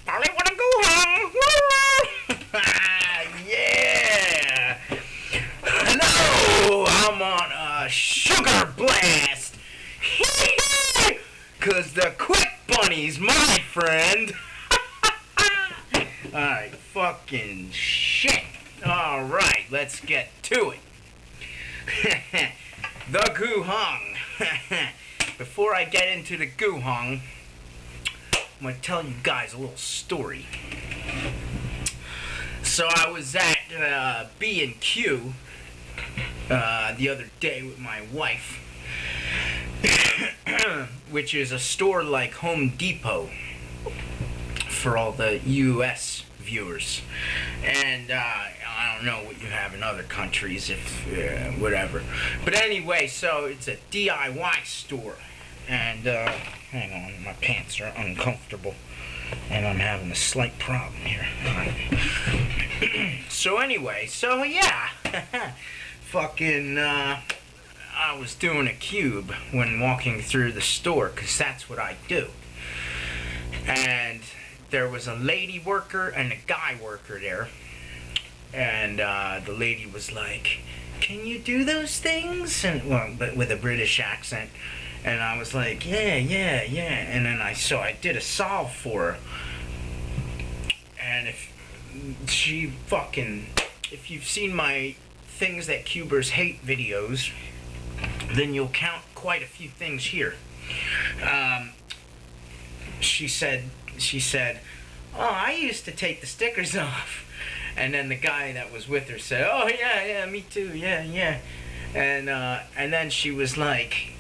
Hollywood GuHong. Yeah. Hello, I'm on a sugar blast. Cause the quick bunny's my friend. Alright, fucking shit. Alright, let's get to it. The GuHong. Before I get into the GuHong, I'm going to tell you guys a little story. So I was at B&Q the other day with my wife, which is a store like Home Depot for all the U.S. viewers. And I don't know what you have in other countries, if whatever. But anyway, so it's a DIY store. And hang on, my pants are uncomfortable, and I'm having a slight problem here. So anyway, so yeah, fucking, I was doing a cube when walking through the store, because that's what I do. And there was a lady worker and a guy worker there. And the lady was like, "Can you do those things?" And well, but with a British accent. And I was like, yeah. And then I did a solve for her. And if you've seen my things that cubers hate videos, then you'll count quite a few things here. She said, "Oh, I used to take the stickers off." And then the guy that was with her said, "Oh, yeah, me too, yeah. And then she was like,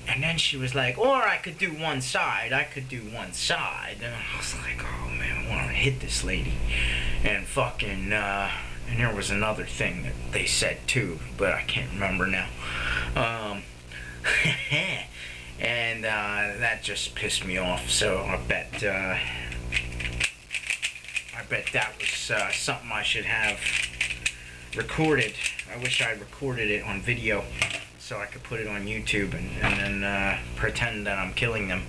"Or I could do one side. And I was like, oh man, I want to hit this lady. And fucking, and there was another thing that they said too, but I can't remember now. And that just pissed me off. So I bet that was something I should have recorded. I wish I recorded it on video so I could put it on YouTube and then pretend that I'm killing them.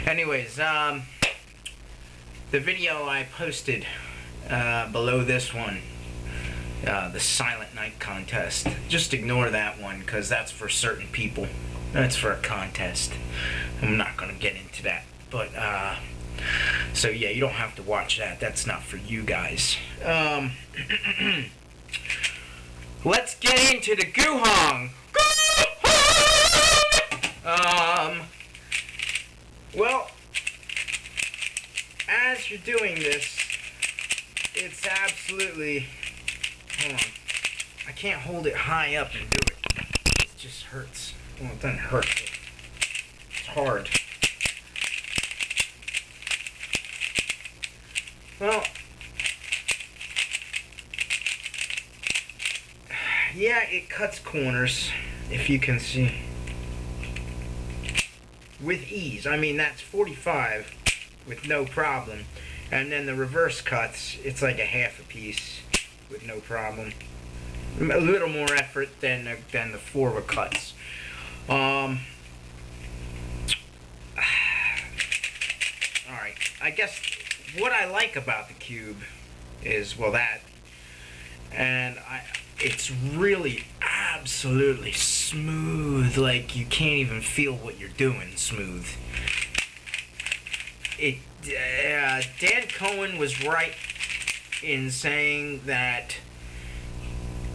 Anyways, the video I posted below this one, the Silent Night contest, just ignore that one because that's for certain people. That's for a contest. I'm not going to get into that. But, so yeah, you don't have to watch that. That's not for you guys. Let's get into the GuHong. Well, as you're doing this, it's absolutely, hold on, I can't hold it high up and do it. It just hurts. Well, it doesn't hurt. It's hard. Well, yeah, it cuts corners, if you can see, with ease. I mean, that's 45 with no problem. And then the reverse cuts, it's like a half a piece with no problem. A little more effort than the forward cuts. Alright, I guess what I like about the cube is, well, that, and it's really absolutely smooth, like you can't even feel what you're doing smooth. Dan Cohen was right in saying that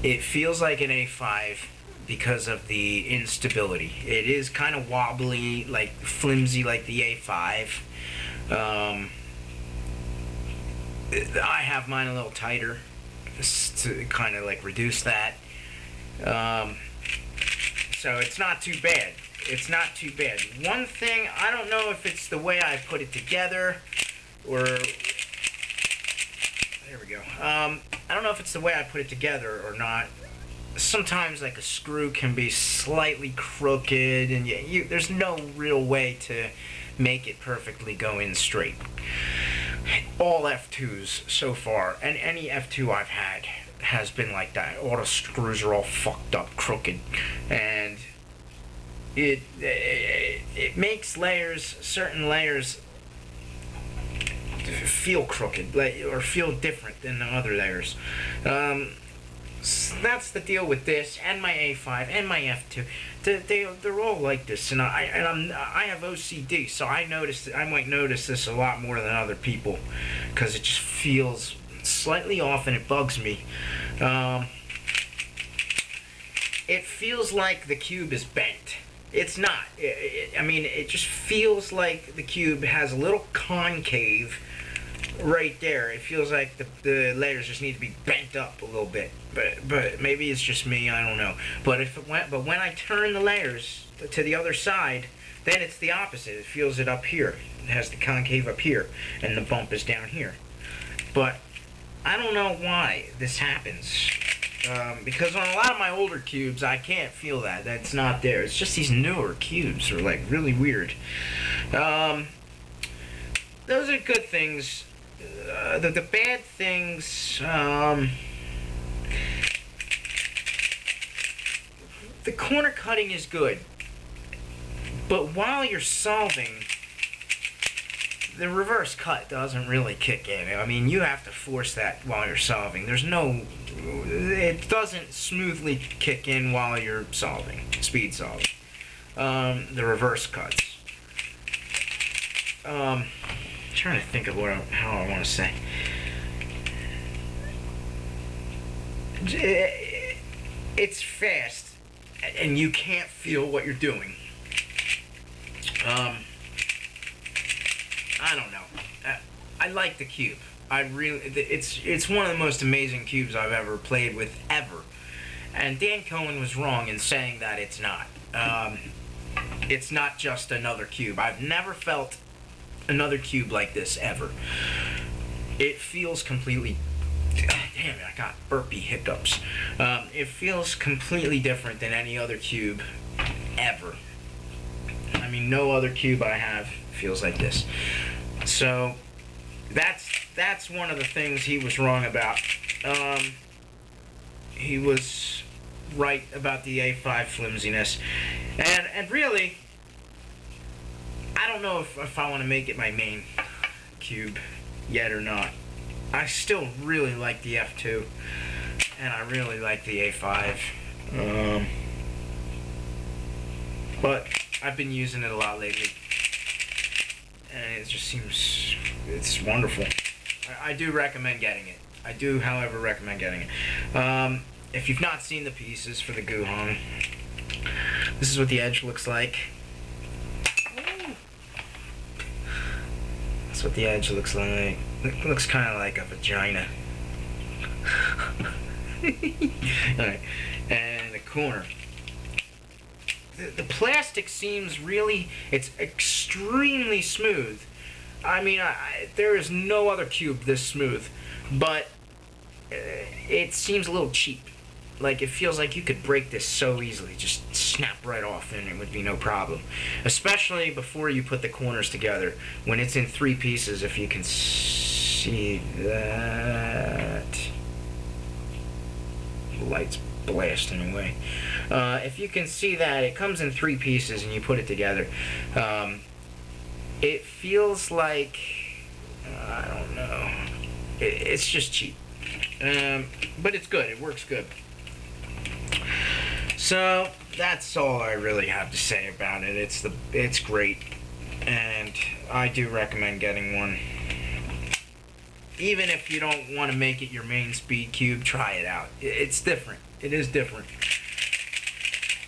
it feels like an A5 because of the instability. It is kind of wobbly, like flimsy like the A5. I have mine a little tighter to kind of like reduce that. So it's not too bad. It's not too bad. One thing, I don't know if it's the way I put it together, or there we go. I don't know if it's the way I put it together or not. Sometimes like a screw can be slightly crooked, and there's no real way to make it perfectly go in straight. All F2s so far, and any F2 I've had, has been like that. All the screws are all fucked up, crooked, and it makes layers, certain layers, feel crooked, or feel different than the other layers. So that's the deal with this, and my A5 and my F2. They're all like this, and I have OCD, so I might notice this a lot more than other people, because it just feels slightly off and it bugs me. It feels like the cube is bent. It's not. I mean, it just feels like the cube has a little concave right there. It feels like the layers just need to be bent up a little bit. But maybe it's just me. I don't know. But when I turn the layers to the other side, then it's the opposite. It feels it up here. It has the concave up here, and the bump is down here. But I don't know why this happens. Because on a lot of my older cubes, I can't feel that. That's not there. It's just these newer cubes are like really weird. Those are good things. The bad things, the corner cutting is good, but while you're solving, the reverse cut doesn't really kick in. I mean, you have to force that while you're solving. It doesn't smoothly kick in while you're solving, speed solving. The reverse cuts. Trying to think of how I want to say. It's fast, and you can't feel what you're doing. I don't know. I like the cube. It's one of the most amazing cubes I've ever played with ever. And DaYan GuHong was wrong in saying that it's not. It's not just another cube. I've never felt another cube like this ever. It feels completely... Damn it, I got burpee hiccups. It feels completely different than any other cube ever. I mean, no other cube I have feels like this. So that's one of the things he was wrong about. He was right about the A5 flimsiness, and really, I don't know if I want to make it my main cube yet or not. I still really like the F2, and I really like the A5. But I've been using it a lot lately, and it just seems it's wonderful. I do recommend getting it. I do, however, recommend getting it. If you've not seen the pieces for the GuHong, this is what the edge looks like. That's what the edge looks like. It looks kind of like a vagina. Alright, and the corner. The plastic seems really, it's extremely smooth. I mean, there is no other cube this smooth, but it seems a little cheap. Like, it feels like you could break this so easily, just snap right off and it would be no problem. Especially before you put the corners together. When it's in 3 pieces, if you can see that. The light's blasting away. If you can see that, it comes in 3 pieces and you put it together. It feels like, I don't know, it's just cheap. But it's good, it works good. So that's all I really have to say about it. It's great, and I do recommend getting one. Even if you don't want to make it your main speed cube, try it out. It's different. It is different.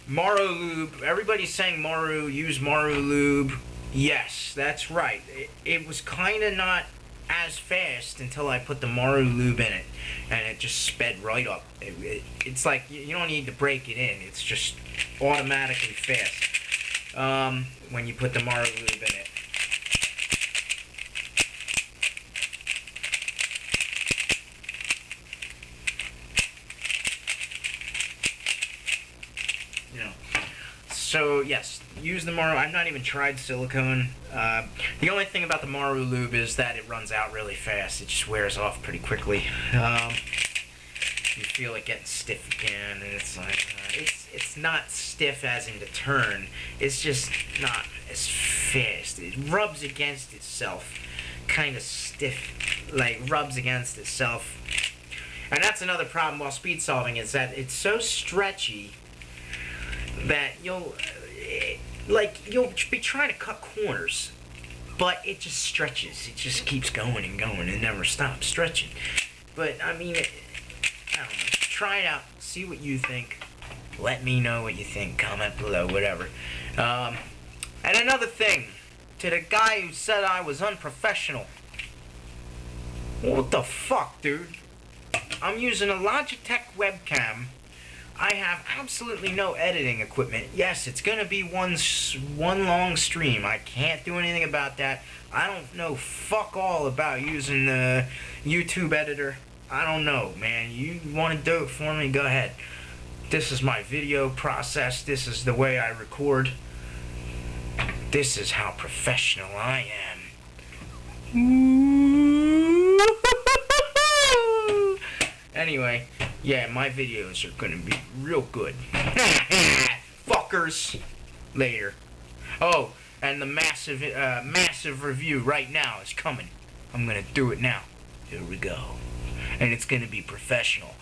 Maru lube. Everybody's saying Maru. Use Maru lube. Yes, that's right. It was kind of not as fast until I put the Maru lube in it, and it just sped right up. It's like you don't need to break it in. It's just automatically fast when you put the Maru lube in it. You know. So yes, use the Maru. I've not even tried silicone. The only thing about the Maru lube is that it runs out really fast. It just wears off pretty quickly. You feel it getting stiff again, and it's like it's not stiff as in to turn. It's just not as fast. It rubs against itself, kind of stiff, like rubs against itself. And that's another problem while speed solving, is that it's so stretchy that you'll be trying to cut corners, but it just stretches. It just keeps going and going and never stops stretching. But I mean, I don't know. Try it out. See what you think. Let me know what you think. Comment below, whatever. And another thing, to the guy who said I was unprofessional. What the fuck, dude? I'm using a Logitech webcam. I have absolutely no editing equipment. Yes, it's gonna be one long stream. I can't do anything about that. I don't know fuck all about using the YouTube editor. I don't know, man. You want to do it for me? Go ahead. This is my video process. This is the way I record. This is how professional I am. Anyway, yeah, my videos are gonna be real good. Fuckers. Later. Oh, and the massive review right now is coming. I'm gonna do it now. Here we go. And it's gonna be professional.